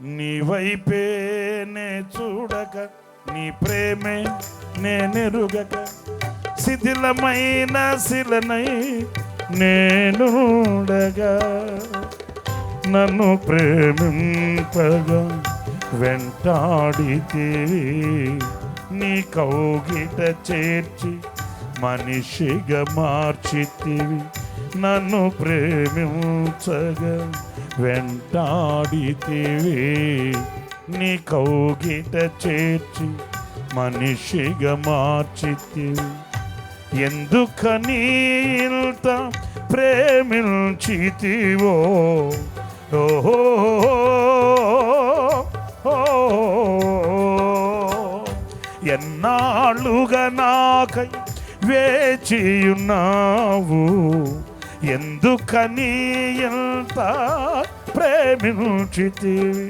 నీ వైపే నే చూడక, నీ ప్రేమే నేనెరుగక, శిథిలమైన శిలనై నేనుండగా, నన్ను ప్రేమింపగా వెంటాడితివి, నీ కౌగిట చేర్చి మనిషిగా మార్చితివి, నన్ను ప్రేమించగా వెంటాడితివి, నీ కౌగిట చేర్చి మనిషిగా మార్చితివి. ఎందుకని ఇంత ప్రేమించితివో, ఓహో ఎన్నాళ్ళుగా నాకై వేచియున్నావు, ఎందుకని ఎంత ప్రేమించితివి.